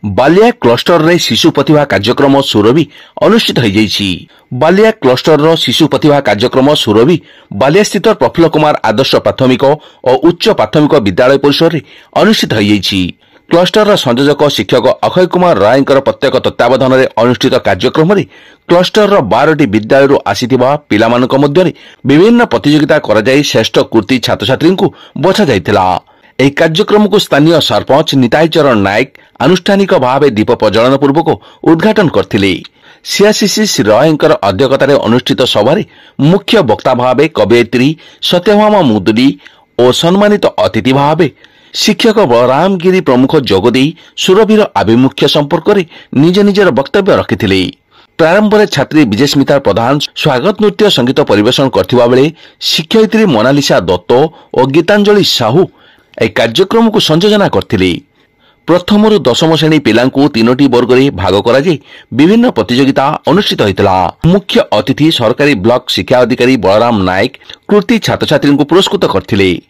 Ballia cluster रे शिशु प्रतिभा कार्यक्रम सुरभि अनुष्ठित हो जाइछि। बालिया क्लस्टर रो शिशु प्रतिभा कार्यक्रम सुरभि बालिया स्थित प्रफुल्ल कुमार आदर्श प्राथमिक और उच्च प्राथमिक विद्यालय परिसर रे अनुष्ठित हो जाइछि। क्लस्टर संयोजक शिक्षक अक्षय कुमार राय प्रत्येक तत्वावधान में अनुष्ठित कार्यक्रम में क्लस्टर 12टी विद्यालय आसीथिबा पिलामानक मध्यरे विभिन्न प्रतियोगिता कराई श्रेष्ठ कृति छात्र छात्री को बछा जाइथिला। ଏହି କାର୍ଯ୍ୟକ୍ରମକୁ ସ୍ଥାନୀୟ ସରପଞ୍ଚ ନିତାଇ ଚରଣ ନାୟକ ଆନୁଷ୍ଠାନିକ ଭାବେ ଦୀପ ପ୍ରଜ୍ୱଳନ ପୂର୍ବକ ଉଦ୍ଘାଟନ କରିଥିଲେ। ସିଆସିସି ଶ୍ରୀ ରୟଙ୍କର ଅଧ୍ୟକ୍ଷତାରେ ଅନୁଷ୍ଠିତ ସଭାରେ ମୁଖ୍ୟ ବକ୍ତା ଭାବେ କବୟିତ୍ରୀ ସତ୍ୟଭାମା ମୁଦୁଲି ଓ ସମ୍ମାନିତ ଅତିଥି ଭାବେ ଶିକ୍ଷକ ବଳରାମ ଗିରି ପ୍ରମୁଖ ଯୋଗଦେଇ ସୁରଭିର ଆଭିମୁଖ୍ୟ ସମ୍ପର୍କରେ ନିଜ ନିଜର ବକ୍ତବ୍ୟ ରଖିଥିଲେ। प्रारंभ में छात्री विजयस्मिता प्रधान स्वागत नृत्य संगीत परिवेशन करथिबा बेले शिक्षयित्री मोनालिसा दत्त और गीतांजलि साहू ए कार्यक्रम को संयोजना करथिले। प्रथम रु दशम श्रेणी पिलांकु 3टी वर्ग रे भाग करा जाय विभिन्न प्रतियोगिता अनुष्ठित होइतला। मुख्य अतिथि सरकारी ब्लॉक शिक्षा अधिकारी बलराम नायक कृति छात्र छात्री को पुरस्कृत करथिले।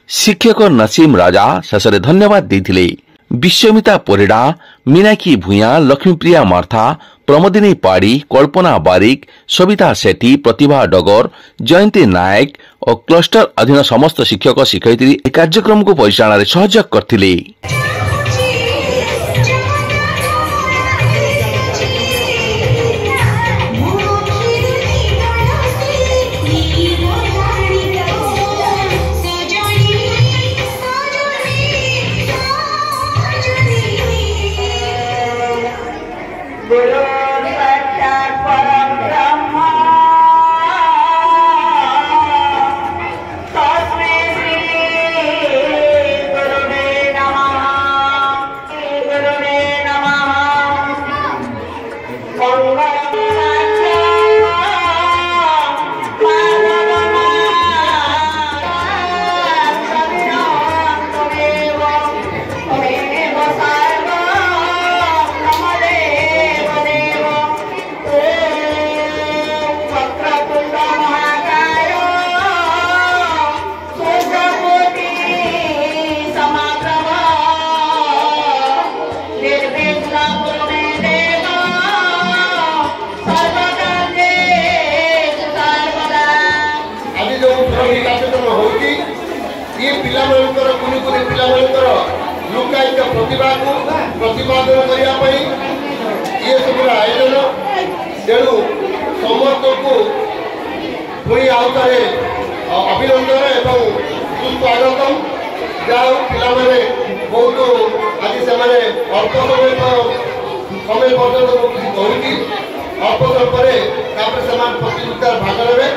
शिक्षक नसीम राजा शेषे धन्यवाद देथिले। विश्वमिता परिडा, मीनाक्षी भूया, लक्ष्मीप्रिया मार्था, प्रमोदिनी पाड़ी, कल्पना बारिक, सविता सेठी, प्रतिभा डगर, जयंती नायक और क्लस्टर अधीन समस्त शिक्षक शिक्षयित्री कार्यक्रम को परिचालन सहयोग करथिले। लुकायित प्रतिभा को प्रतिपादन करने ये सब आयोजन तेणु समस्त को पुणी आउे अभिनंदन एवं सुस्वागत। जाओ पिलाने बहुत आज से अल्प समय पर्यटन किसी कहूँगी अल्प समय पर प्रतियोगिता भाग ने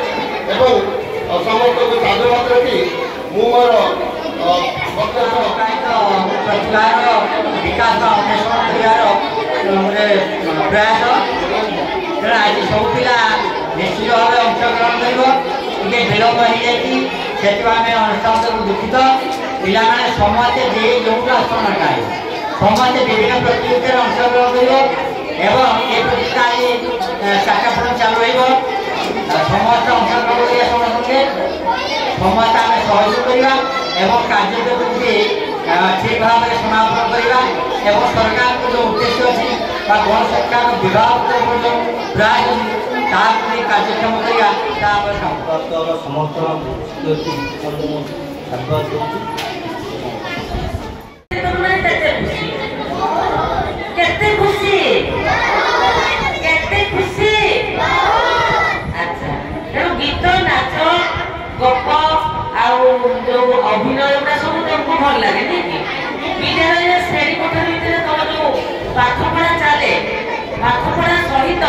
समस्त को साधुवाद रखी मोर प्रतिभार विकास अन्वेषण कर प्रयास तेना आज सब पिला निश्चित भाव अंशग्रहण कर विलम्ब हो जाए अनुष्ठान सब दुखित पिला समस्ते जे जो आसन नकाए समस्ते विभिन्न प्रतियोगित अंशग्रहण कर शाखापण चालू समस्त अंशग्रहण समस्ते समस्त आम सहयोग करवा कार्य ठीक भाव में समापन करवा सरकार को जो उद्देश्य अच्छी गण सरकार विभाग जो प्रयास अच्छी कार्यक्रम करवा गीत नाच गप अभिनय सब तुमको भल लगे विद्यालय श्रेणी कोठा भितर तुम जो पाठपढ़ा चले पाठपढ़ा सहित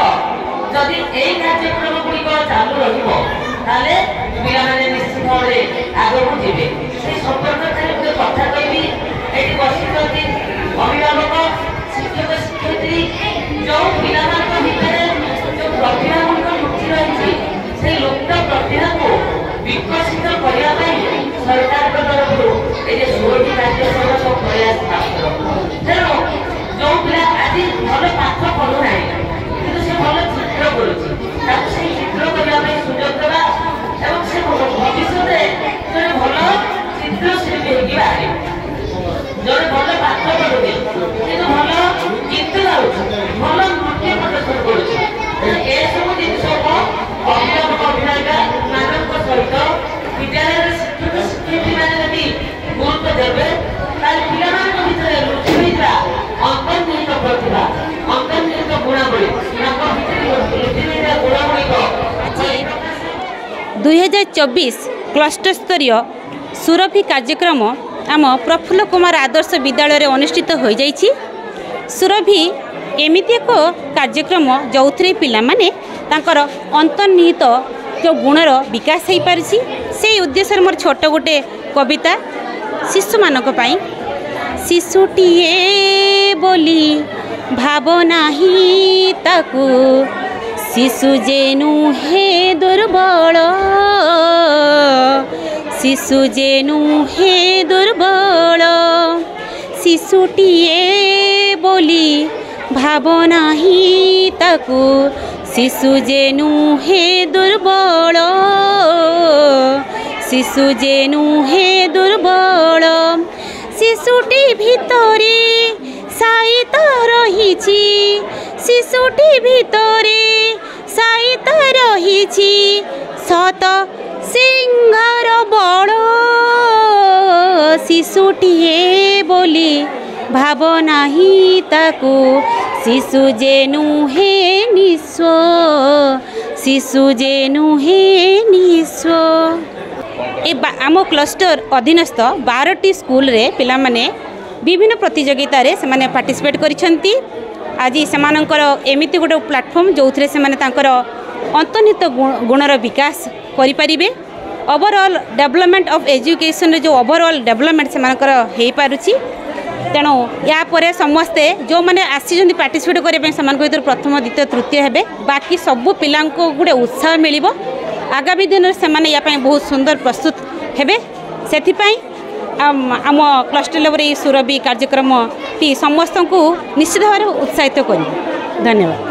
जदि यही कार्यक्रम गुड़िक चालू रही निश्चित भाव में आगक जी से संपर्क गोटे कथा कहि ये बसी अभिभावक शिक्षक शिक्षयित्री जो पिला भितर जो प्रतिभा गुड़िक लुचि रही से लुप्त प्रतिभा को विकसित करने सरकार तरफ ये सुरक्षित कार्यक्रम सब प्रयास तेणु जो पिला आज भल पाठ पढ़ुना कि से भल चित्र कर चित्र करने सुजोग देवा से भविष्य जो भल चित्रशिल्पी होगी बाहर जो भल पाठ पढ़ुए कि भल ଭଲ ନୃତ୍ୟ ପ୍ରଦର୍ଶନ କରୁଛି। ଏସବୁ ଜିନିଷକୁ ଅଭିଭାବକ ଅଭିଭାବିକା ମାନଙ୍କ ସହିତ ବିଦ୍ୟାଳୟର ଶିକ୍ଷକ ଶିକ୍ଷୟିତ୍ରୀମାନେ ଯଦି ଗୁରୁତ୍ୱ ଦେବେ ତାହେଲେ ପିଲାମାନଙ୍କ ଭିତରେ ଲୁଚି ରହିଥିବା ଅନ୍ତର୍ନିହିତ ପ୍ରତିଭା ଅନ୍ତର୍ନିହିତ ଗୁଣାବଳୀ ତାଙ୍କ ଭିତରେ ଲୁଚି ରହିଥିବା ଗୁଣଗୁଡ଼ିକ 2024 କ୍ଲଷ୍ଟର ସ୍ତରୀୟ ସୁରଭି କାର୍ଯ୍ୟକ୍ରମ आम प्रफुल्ल कुमार आदर्श विद्यालय अनुष्ठित हो जाइछि। सुरभि एमिति एक कार्यक्रम जो पिला माने तांकर अंतर्निहित जो गुणर विकास हो पारिछि से उद्देश्य मोर छोट गोटे कविता शिशु मानक पई। शिशुटीए बोली भावना ही ताकू शिशु जेनु हे दुर्बल शिशु जेनु हे दुर्बल शिशुटीए बोली भावना ही ताकू शिशु जेनु हे दुर्बल शिशु जेनु हे दुर्बल शिशुटी भितरे साइत रहिछि शिशुटी भितरे साइत रहिछि सत सिंहार बड़ शिशुटीए बोली भावना ही ताकू शिशु जेनु हे निस्व शिशु जेनु हे निस्व। आम क्लस्टर अधीनस्थ 12टी स्कूल रे पिला माने विभिन्न प्रतियोगिता रे से पार्टिसिपेट करिसेंती। आज सेमानकर एमिति गोटे प्लाटफॉर्म जो थे से अंतर्निहित गुणर विकास करें। ओवरऑल डेवलपमेंट ऑफ एजुकेशन जो ओवरऑल डेवलपमेंट से हो पारुछि। तेणु यापर समस्ते जो मैंने आसी पार्टिसिपेट करने से प्रथम द्वितीय तृतीय हे बाकी सबू पिला गोटे उत्साह मिल आगामी दिन में से बहुत सुंदर प्रस्तुत हेबे। से आम क्लस्टर लेवल सुरभि कार्यक्रम टी समस्त को निश्चित भाव उत्साहित कर। धन्यवाद।